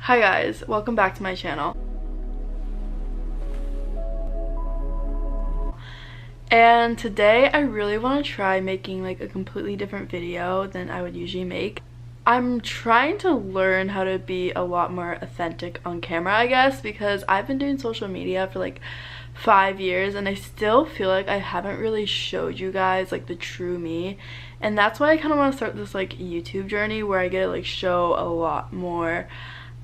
Hi guys, welcome back to my channel. And today I really want to try making like a completely different video than I would usually make. I'm trying to learn how to be a lot more authentic on camera, I guess, because I've been doing social media for like 5 years and I still feel like I haven't really showed you guys like the true me. And that's why I kind of want to start this like YouTube journey where I get to like show a lot more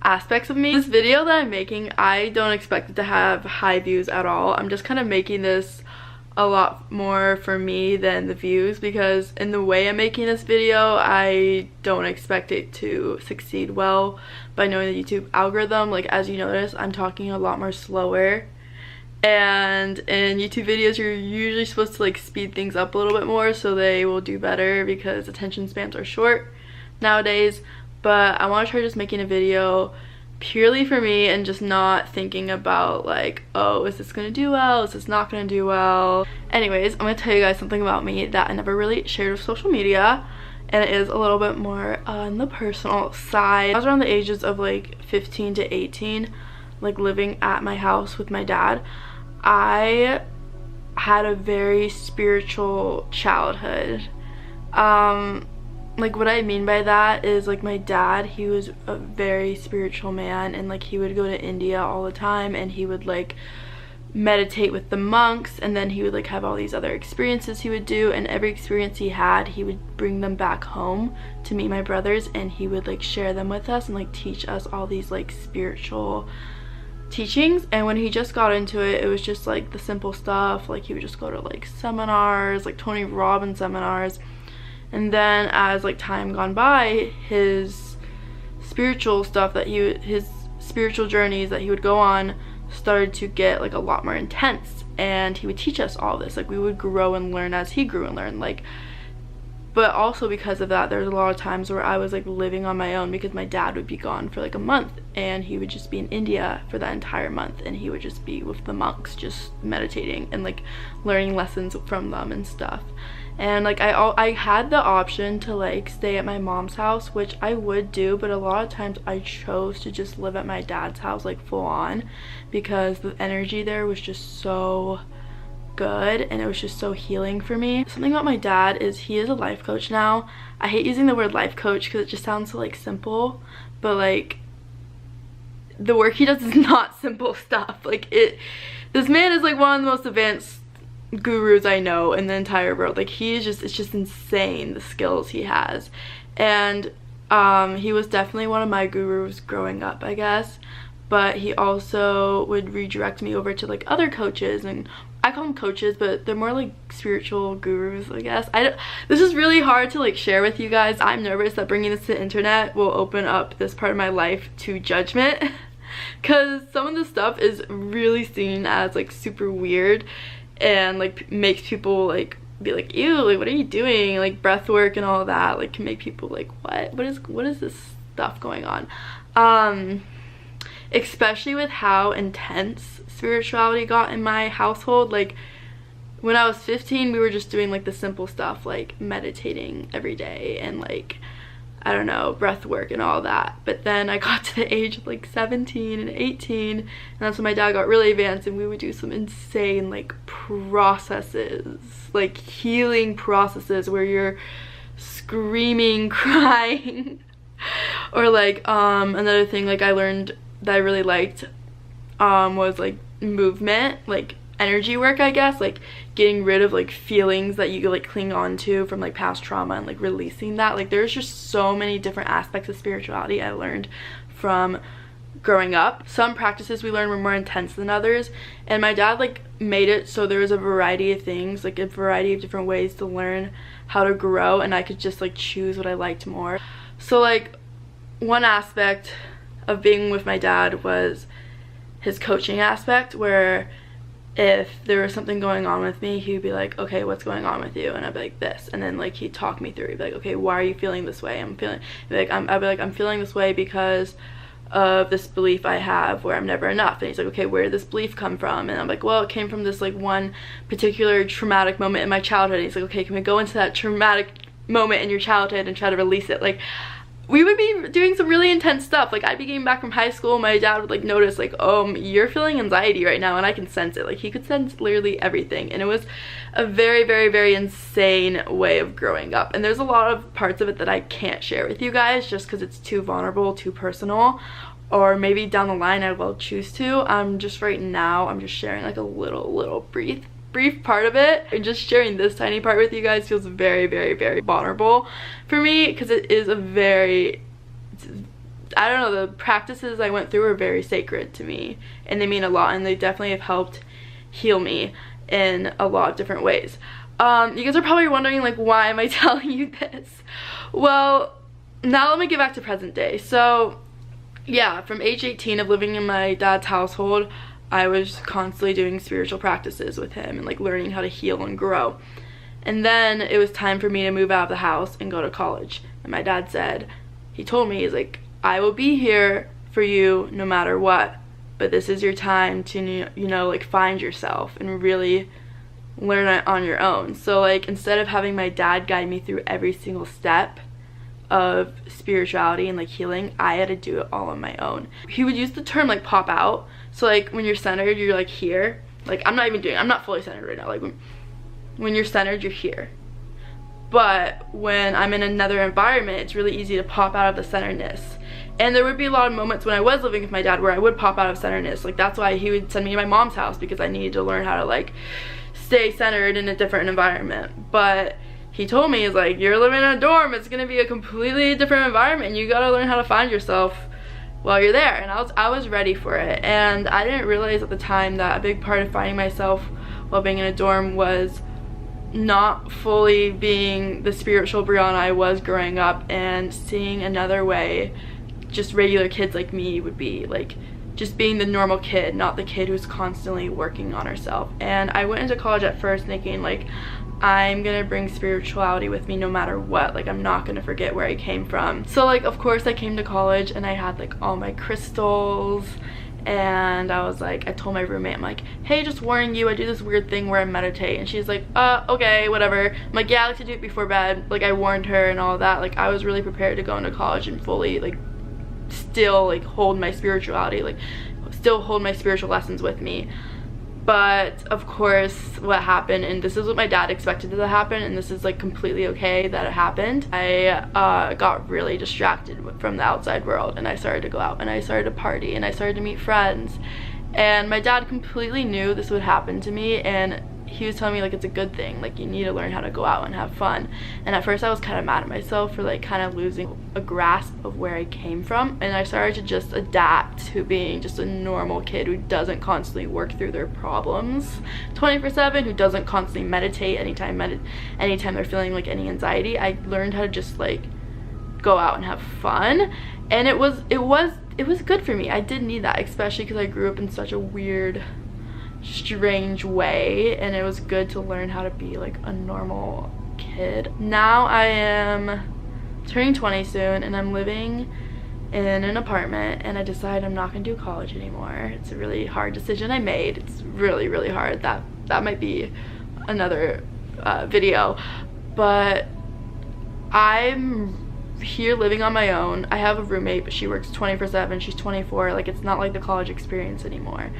aspects of me. This video that I'm making, I don't expect it to have high views at all. I'm just kind of making this a lot more for me than the views, because in the way I'm making this video, I don't expect it to succeed well by knowing the YouTube algorithm. Like, as you notice, I'm talking a lot more slower, and in YouTube videos you're usually supposed to like speed things up a little bit more so they will do better because attention spans are short nowadays. But I want to try just making a video purely for me and just not thinking about like, oh, is this gonna do well, is this not gonna do well. Anyways, I'm gonna tell you guys something about me that I never really shared with social media, and it is a little bit more on the personal side. I was around the ages of like 15 to 18, like living at my house with my dad. I had a very spiritual childhood. Like, what I mean by that is, like, my dad, he was a very spiritual man, and like he would go to India all the time and he would like meditate with the monks, and then he would like have all these other experiences he would do, and every experience he had, he would bring them back home to me and my brothers, and he would like share them with us and like teach us all these like spiritual teachings. And when he just got into it, it was just like the simple stuff. Like, he would just go to like seminars, like Tony Robbins seminars. And then as like time gone by, his spiritual stuff that his spiritual journeys that he would go on started to get like a lot more intense, and he would teach us all this. Like, we would grow and learn as he grew and learned. Like, but also because of that, there's a lot of times where I was like living on my own because my dad would be gone for like a month and he would just be in India for that entire month, and he would just be with the monks just meditating and like learning lessons from them and stuff. And like I had the option to like stay at my mom's house, which I would do, but a lot of times I chose to just live at my dad's house like full on, because the energy there was just so good and it was just so healing for me. Something about my dad is he is a life coach now. I hate using the word life coach because it just sounds so like simple, but like the work he does is not simple stuff. Like, this man is like one of the most advanced gurus I know in the entire world. Like, it's just insane the skills he has. And he was definitely one of my gurus growing up, I guess, but he also would redirect me over to like other coaches, and I call them coaches, but they're more like spiritual gurus, I guess. This is really hard to like share with you guys. I'm nervous that bringing this to the internet will open up this part of my life to judgment because some of the stuff is really seen as like super weird and like makes people like be like, ew, like what are you doing? Like, breath work and all that like can make people like, what is this stuff going on? Especially with how intense spirituality got in my household. Like, when I was 15, we were just doing like the simple stuff like meditating every day and like, I don't know, breath work and all that. But then I got to the age of like 17 and 18, and that's when my dad got really advanced, and we would do some insane like processes, like healing processes where you're screaming, crying. Or like another thing like I learned that I really liked was like movement, like energy work, I guess, like getting rid of like feelings that you like cling on to from like past trauma and like releasing that. Like, there's just so many different aspects of spirituality I learned from growing up. Some practices we learned were more intense than others, and my dad like made it so there was a variety of things, like a variety of different ways to learn how to grow, and I could just like choose what I liked more. So like, one aspect of being with my dad was his coaching aspect, where if there was something going on with me, he would be like, okay, what's going on with you? And I'd be like, this. And then like he'd talk me through. He'd be like, okay, why are you feeling this way? I'd be like, I'm feeling this way because of this belief I have where I'm never enough. And he's like, okay, where did this belief come from? And I'm like, well, it came from this like one particular traumatic moment in my childhood. And he's like, okay, can we go into that traumatic moment in your childhood and try to release it? Like, we would be doing some really intense stuff. Like, I'd be getting back from high school, my dad would like notice like, you're feeling anxiety right now, and I can sense it. Like, he could sense literally everything, and it was a very, very, very insane way of growing up. And there's a lot of parts of it that I can't share with you guys just because it's too vulnerable, too personal, or maybe down the line I will choose to. Just right now I'm just sharing like a little brief part of it, and just sharing this tiny part with you guys feels very, very, very vulnerable for me, because it is a very, I don't know, the practices I went through are very sacred to me, and they mean a lot, and they definitely have helped heal me in a lot of different ways. You guys are probably wondering, like, why am I telling you this? Well, now let me get back to present day. So yeah, from age 18 of living in my dad's household, I was constantly doing spiritual practices with him and like learning how to heal and grow. And then it was time for me to move out of the house and go to college. And my dad said, he told me, he's like, I will be here for you no matter what, but this is your time to, you know, like find yourself and really learn it on your own. So like, instead of having my dad guide me through every single step of spirituality and like healing, I had to do it all on my own. He would use the term like pop out. So like, when you're centered, you're like here. Like, I'm not fully centered right now. Like, when you're centered, you're here. But when I'm in another environment, it's really easy to pop out of the centeredness. And there would be a lot of moments when I was living with my dad where I would pop out of centeredness. Like, that's why he would send me to my mom's house, because I needed to learn how to like stay centered in a different environment. But he told me, he's like, you're living in a dorm, it's gonna be a completely different environment, you gotta learn how to find yourself while you're there. And I was ready for it. And I didn't realize at the time that a big part of finding myself while being in a dorm was not fully being the spiritual Brianna I was growing up, and seeing another way just regular kids like me would be, like just being the normal kid, not the kid who's constantly working on herself. And I went into college at first thinking like, I'm gonna bring spirituality with me no matter what. Like, I'm not gonna forget where I came from. So like, of course I came to college and I had like all my crystals, and I was like, I told my roommate, I'm like, hey, just warning you, I do this weird thing where I meditate. And she's like, okay, whatever. I'm like, yeah, I like to do it before bed. Like, I warned her and all that. Like, I was really prepared to go into college and fully like still like hold my spirituality, like still hold my spiritual lessons with me. But of course what happened, and this is what my dad expected to happen, and this is like completely okay that it happened, I got really distracted from the outside world, and I started to go out and I started to party and I started to meet friends. And my dad completely knew this would happen to me, and he was telling me like, it's a good thing, like you need to learn how to go out and have fun. And at first I was kind of mad at myself for like kind of losing a grasp of where I came from, and I started to just adapt to being just a normal kid who doesn't constantly work through their problems 24/7, who doesn't constantly meditate anytime they're feeling like any anxiety. I learned how to just like go out and have fun, and it was good for me. I did need that, especially because I grew up in such a weird, strange way, and it was good to learn how to be like a normal kid. Now I am turning 20 soon, and I'm living in an apartment, and I decided I'm not gonna do college anymore. It's a really hard decision I made. It's really, really hard. That might be another video, but I'm here living on my own. I have a roommate, but she works 24/7. She's 24. Like, it's not like the college experience anymore.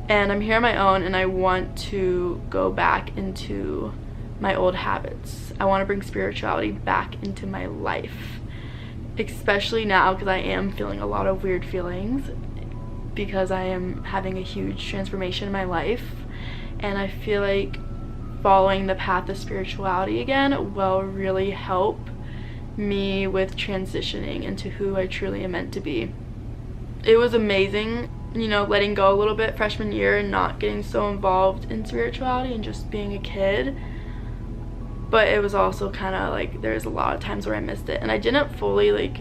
And I'm here on my own, and I want to go back into my old habits. I want to bring spirituality back into my life, especially now because I am feeling a lot of weird feelings, because I am having a huge transformation in my life, and I feel like following the path of spirituality again will really help me with transitioning into who I truly am meant to be. It was amazing, you know, letting go a little bit freshman year and not getting so involved in spirituality and just being a kid. But it was also kind of like, there's a lot of times where I missed it, and I didn't fully like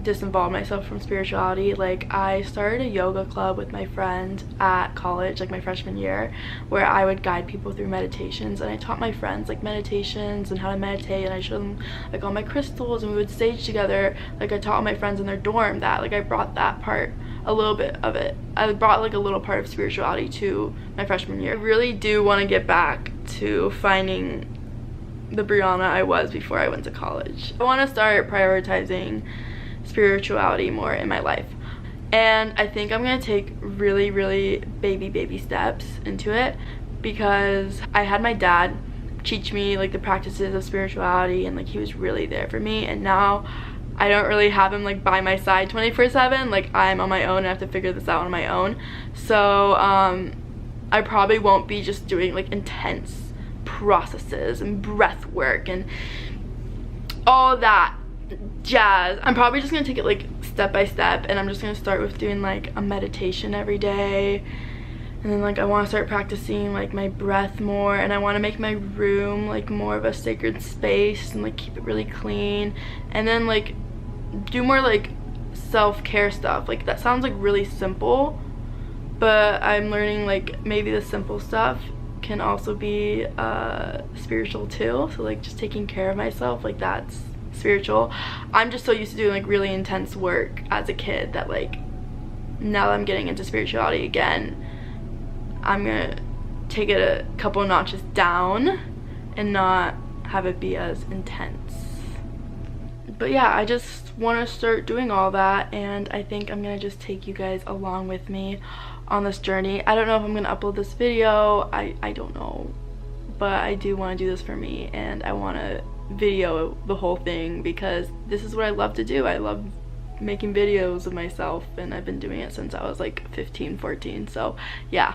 disinvolve myself from spirituality. Like, I started a yoga club with my friend at college, like my freshman year, where I would guide people through meditations, and I taught my friends like meditations and how to meditate, and I showed them like all my crystals, and we would stage together. Like, I taught my friends in their dorm that, like, I brought that part, a little bit of it, I brought like a little part of spirituality to my freshman year. I really do want to get back to finding the Brianna I was before I went to college. I want to start prioritizing spirituality more in my life. And I think I'm going to take really baby steps into it, because I had my dad teach me like the practices of spirituality, and like he was really there for me, and now I don't really have him like by my side 24/7. Like I'm on my own and I have to figure this out on my own. So I probably won't be just doing like intense processes and breath work and all that jazz. I'm probably just gonna take it like step by step, and I'm just gonna start with doing like a meditation every day, and then like I want to start practicing like my breath more, and I want to make my room like more of a sacred space and like keep it really clean, and then like do more like self-care stuff. Like that sounds like really simple, but I'm learning like maybe the simple stuff can also be spiritual too. So like just taking care of myself, like that's spiritual. I'm just so used to doing like really intense work as a kid that like now that I'm getting into spirituality again, I'm gonna take it a couple notches down and not have it be as intense. But yeah, I just want to start doing all that, and I think I'm gonna just take you guys along with me on this journey. I don't know if I'm gonna upload this video, I don't know, but I do want to do this for me, and I want to video the whole thing because this is what I love to do. I love making videos of myself, and I've been doing it since I was like 15, 14. So yeah.